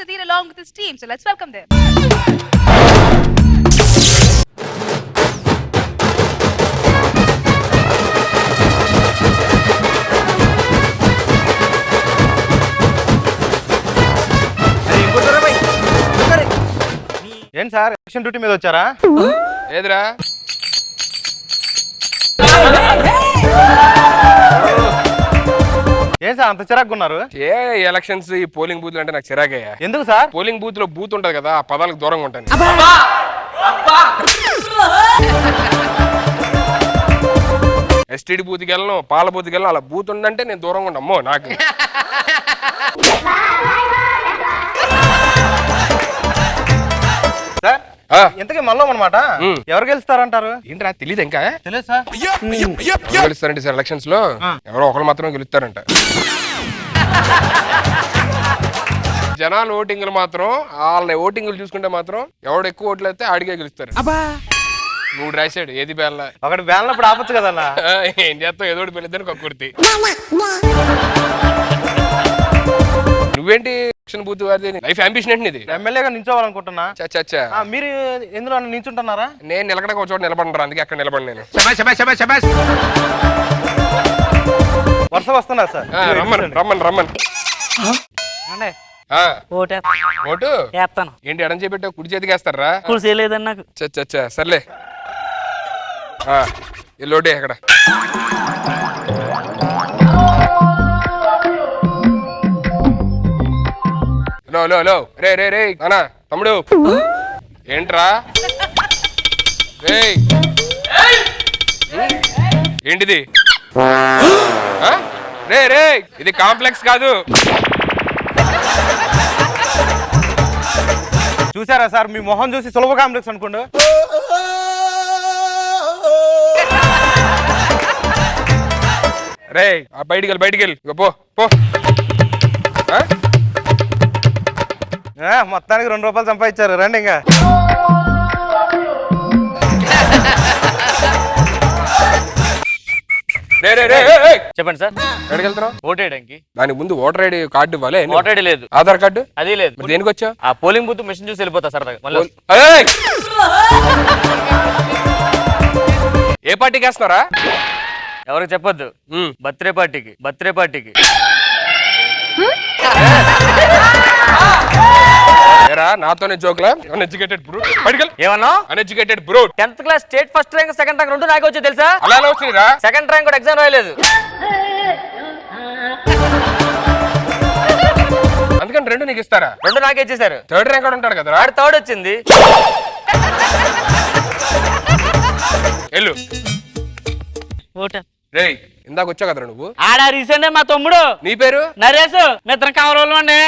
Sudhir along with his team. So let's welcome them. ఏంటి sir election duty మీద వచ్చారా? ఏదిరా ఏం సార్ అంత చిరాకు ఉన్నారు? ఏ ఎలక్షన్స్ ఈ పోలింగ్ బూత్లు అంటే నాకు చిరాకయ్యా. ఎందుకు సార్? పోలింగ్ బూత్ లో బూత్ ఉంటది కదా, ఆ పదాలకు దూరంగా ఉంటాను. ఎస్టీడీ బూత్కి వెళ్ళను, పాల బూత్కి వెళ్ళను, అలా బూత్ ఉందంటే నేను దూరంగా ఉంటా. అమ్మో నాకు సార్ ఇంతకీ మళ్ళీ అనమాట ఎవరు గెలుస్తారంటారు? ఏంట్రా తెలీదు ఇంకా? తెలియదు సార్. గెలుస్తారంటే సార్ ఎలక్షన్స్ లో ఎవరో ఒకరు మాత్రమే గెలుస్తారంట. జనాలు ఓటింగ్లు మాత్రం వాళ్ళ ఓటింగ్లు చూసుకుంటే మాత్రం ఎవడు ఎక్కువ ఓట్లు అయితే ఆడిగే గెలుస్తారు. మూడు రాశాడు ఏది బేళ్ళ ఒకటి బేళ్ళప్పుడు ఆపచ్చు కదన్నా. ఏం చేస్తావు, ఏదో ఒకటి పెళ్ళిద్దని కొక్కుర్తి. నువ్వేంటి బూత్ వారిది లైఫ్ అంబిషన్ ఏంటి? ఇది ఎమ్మెల్యేగా నిల్చోవాలనుకుంటున్నా. చచ్చా మీరు ఎందులో నిల్చుంటున్నారా? నేను నిలకడ ఒక చోట నిలబడరా, అందుకే అక్కడ నిలబడి నేను. వర్ష వస్తున్నా సార్. రమ్మని ఓటు వేస్తాను. ఏంటి ఎడం చేపెట్టావు, కుడి చేతికి వేస్తారా? కుడి చేయలేదని నాకు. చచ్చా సర్లే లోటే అక్కడ. లో రే అనా తమ్ముడు ఏంట్రా ఏంటిది? రే ఇది కాంప్లెక్స్ కాదు. చూసారా సార్, మీ మొహం చూసి సులభ కాంప్లెక్స్ అనుకోండి. రే బయటికి వెళ్ళి పో. మొత్తానికి 2 రూపాయలు సంపాదించారు. రండి ఇంకా. చెప్పండి సార్. ఎక్కడికి వెళ్తున్నావు? ఓటేయడానికి. దానికి ముందు ఓటర్ ఐడి కార్డు ఇవ్వాలి. ఓటర్ ఐడి లేదు. ఆధార్ కార్డు అది లేదు. దేనికి వచ్చావు? ఆ పోలింగ్ బూత్ మెషిన్ చూసి వెళ్ళిపోతా సార్. ఏ పార్టీకి వేస్తున్నారా? ఎవరికి చెప్పొద్దు. బర్త్డే పార్టీకి. నాతోనే జోక్లా? Uneducated brute. ఏమన్నా? Uneducated brute. 10th class state first rank, second rank 2 నాకే వచ్చి తెలుసా? అలా వచ్చిందిరా. సెకండ్ ర్యాంక్ కూడా ఎగ్జామ్ రాయలేదు. అందుకని 2 నీకు ఇస్తారా? 2 నాకే ఇచ్చేసారు. థర్డ్ ర్యాంక్ కూడా ఉంటాడు కదా. ఆడు థర్డ్ వచ్చింది. వెళ్ళు. ఓటర్ రేయ్ ఇందాక వచ్చావు కదరా నువ్వు? ఆడ రీసెంట్ మా తమ్ముడు. నీ పేరు? నరేష్. మిత్రం కావాలి అండి.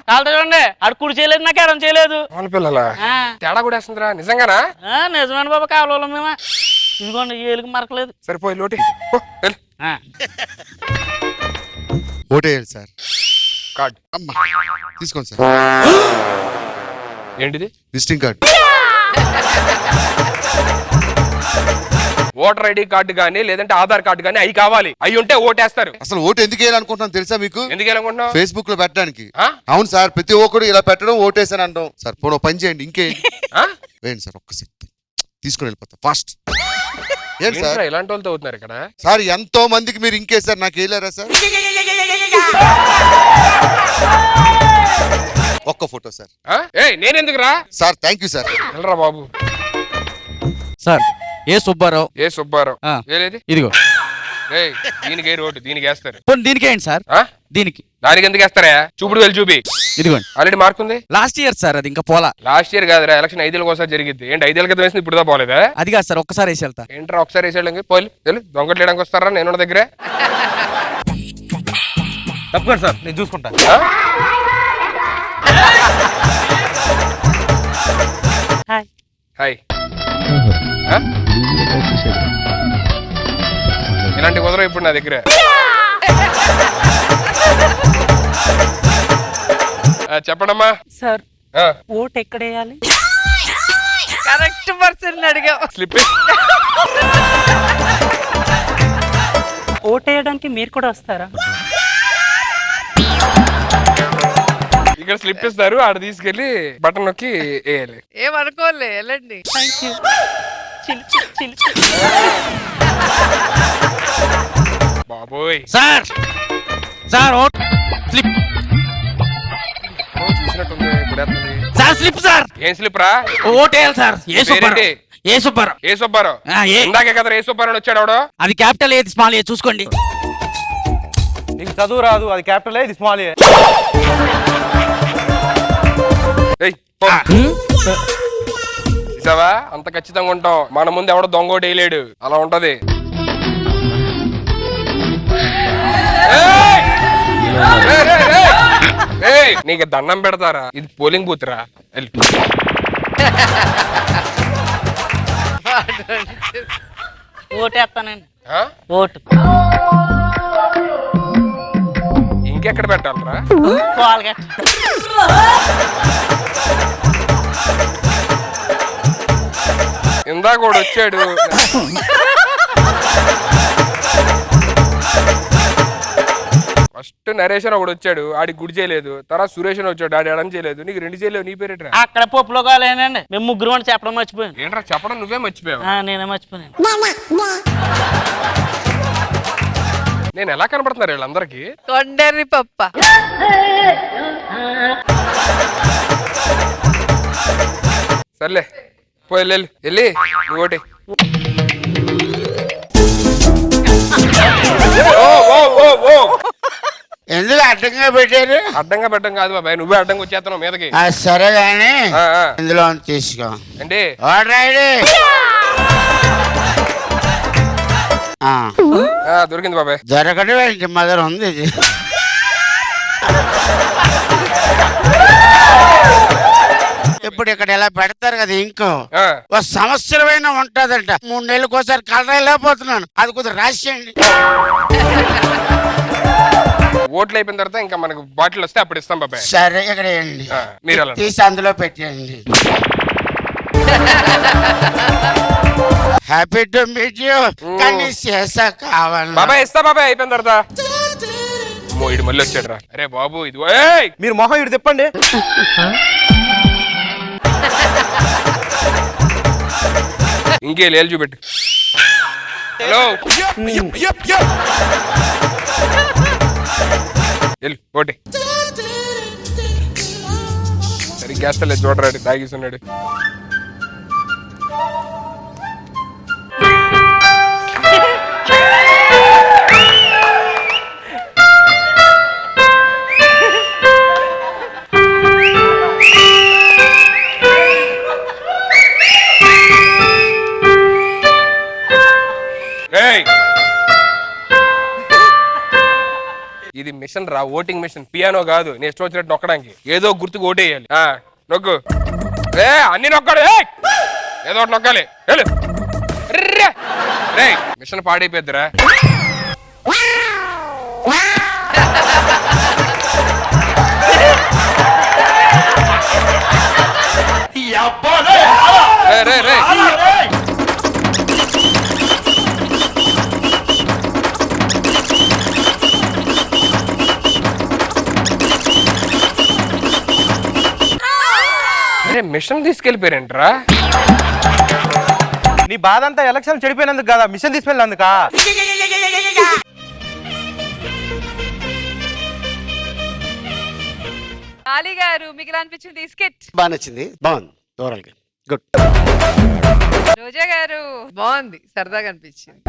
కాలతో చూడండి, ఆడు కుడి చేయలేదు, నాకు ఎడం చేయలేదు. వాళ్ళ పిల్లల తేడా కూడా వేస్తుందిరా. నిజంగానా? నిజమేనా బాబా, కావాలి మేము. ఇదిగోండి ఏలుగు మరకలేదు. సరిపోయి లోటి ఓటేయాలి సార్. కార్డ్ తీసుకోండి సార్. ఏంటిది? Visiting card. Voter ID card గానీ లేదంటే ఆధార్ కార్డు గానీ అవి కావాలి. అవి ఉంటే ఓటేస్తారు. అసలు ఓటు ఎందుకు వేయాలనుకుంటున్నాను తెలుసా మీకు? ఎందుకు వేయాలనుకుంటున్నావు? ఫేస్బుక్ లో పెట్టడానికి. అవును సార్, ప్రతి ఒక్కడు ఇలా పెట్టడం ఓటేసాను అంటాం సార్. పోనీ పని చేయండి, ఇంకేంటి వేయండి సార్. ఒక్కసారి తీసుకుని వెళ్ళిపోతా ఫాస్ట్. ఏంటి సార్ ఇలాంటి వాళ్ళతో అవుతున్నారు ఇక్కడ? సార్ ఎంతో మందికి మీరు ఇంకేసారు, నాకు వేయలేరా సార్? ఒక్క ఫోటో సార్. నేనెందుకు రా సార్? Thank you sir. వెళ్ళరా బాబు. సార్ ఏ సుబ్బారావు. ఏలేది? ఇదిగో. దీనికి రోడ్డు దీనికి వేస్తారు. దీనికి ఏంటి సార్? దీనికి దానికి ఎందుకు వేస్తారా? చూపుడు వెళ్ళి చూపి. ఇదిగోండి. ఆల్రెడీ మార్క్ ఉంది. లాస్ట్ ఇయర్ సార్, అది ఇంకా పోలా. లాస్ట్ ఇయర్ కాదురా, ఎలక్షన్ 5 ఏళ్ళకి ఒకసారి జరిగింది. ఏంటి 5 ఏళ్ళ క్రితం వేసింది ఇప్పుడు పోలేదా? అది కాదు సార్, ఒక్కసారి వేసి వెళ్తా. ఏంట్రా ఒకసారి వేసేళ్ళకి పోయి దొంగట్లు వేయడానికి వస్తారా నేను దగ్గరే? తప్పకుండా సార్, నేను చూసుకుంటా. హాయ్. ఇలాంటి కుదరవు ఇప్పుడు నా దగ్గర. చెప్పడమ్మా. సార్ ఓట్ ఎక్కడ వేయాలి? కరెక్ట్ పర్సన్ అడిగావు. స్లిప్. ఓట్ వేయడానికి మీరు కూడా వస్తారా? ఇక్కడ స్లిప్ ఇస్తారు, ఆడ తీసుకెళ్లి బటన్ నొక్కి వేయాలి. ఏమనుకోలే వెళ్ళండి. Thank you. బాబోయ్ సార్ సార్ స్లిప్ చూసినట్టుంది గుడేస్తుంది. Sir slip sir. ఏం స్లిప్ రా? ఓటేయాలి సార్. ఏ సుబ్బారావు. పేరేంటి? ఏ సుబ్బారావు. ఏ సుబ్బారావు? ఏ. ఇందాకే కదా ఏ సుబ్బారావు వచ్చాడు ఆవిడ. అది క్యాపిటల్ ఏది స్మాల్ ఏ చూసుకోండి. నీకు చదువు రాదు, అది క్యాపిటల్ ఇది స్మాల్. చూసావా అంత ఖచ్చితంగా ఉంటాం, మన ముందు ఎవడో దొంగ ఓటు వేయలేడు, అలా ఉంటది. నీకు దండం పెడతారా, ఇది పోలింగ్ బూత్ రా. ఓటేస్తానండి. ఆ? ఓటు ఇంకెక్కడ పెట్టాలరా? పాల్గట్. ఇందాక కూడా వచ్చాడు. ఫస్ట్ నరేషన్ ఒకడు వచ్చాడు, ఆడికి గుడి చేయలేదు. తర్వాత సురేష్ అని వచ్చాడు, ఆడి ఎడం చేయలేదు. నీకు 2 చేయలేవు, నీ పేరేట్రా? అక్కడ పప్పులో కాలేనండి, మేము ముగ్గురు అని చెప్పడం మర్చిపోయాను. ఏంట్రా చెప్పడం, నువ్వే మర్చిపోయావు. నేనే మర్చిపోయాను. నేను ఎలా కనబడుతున్నారు వీళ్ళందరికీ? కొండరి పప్ప. సర్లే పోయి వెళ్ళి నువ్వు ఓటే. ఎందుకు అడ్డంగా పెట్టారు? అడ్డంగా పెట్టడం కాదు బాబాయ్, నువ్వే అడ్డంగా వచ్చేస్తున్నావు మీదకి. సరే గాని ఆ, ఆ. ఇందులో తీసుకో. అంటే దొరికింది బాబాయ్. దొరకడం ఏంటి, మదర్ ఉంది ఇది. ఇప్పుడు ఇక్కడ ఇలా పెడతారు కదా ఇంకో ఆ. ఒక సంవత్సరమైనా ఉంటదంట. 3 నెలలకు ఒకసారి కలర్ లేకపోతున్నాను, అది కొద్దిగా రాసేయండి. ఓట్లు అయిపోయిన తర్వాత ఇంకా మనకు బాటిల్ వస్తే అప్పుడు ఇస్తాం బాబాయ్. సరే ఇక్కడ వేయండి, మీరు అలా తీసి అందులో పెట్టేయండి. Happy to meet you. కానీ చేసా కావాలి బాబాయ్, ఇస్తా బాబాయ్ అయిపోయిన తర్వాత. ఇడు మళ్ళీ వచ్చాడు రా. అరే బాబు ఇది మీరు మొహం ఇటు తిప్పండి. ఇంకే లేలు చూపెట్టు. హలో ఓటే. సరిగ్గా వేస్తలేదు చూడరాడు, తాగిస్తున్నాడు. ఇది మిషన్ రా, ఓటింగ్ మిషన్, పియానో కాదు. నేను ఇష్టం వచ్చినట్టు నొక్కడానికి. ఏదో గుర్తుకు ఓటేయాలి. నొక్కు. అన్ని నొక్కాడు, ఏదో ఒకటి నొక్కాలి. మిషన్ పాడైపోద్దిరా. మిషన్ తీసుకెళ్ళిపోయారంటరా? నీ బాధ అంతా ఎలక్షన్ చెడిపోయినందుకు కదా, మిషన్ తీసుకెళ్ళినందుక. అలీ గారు మీకు ఎలా అనిపించింది ఈ స్కిట్? బాగా నచ్చింది, బాగుంది, ఓవరాల్గా గుడ్. రోజా గారు బాగుంది, సరదాగా అనిపించింది.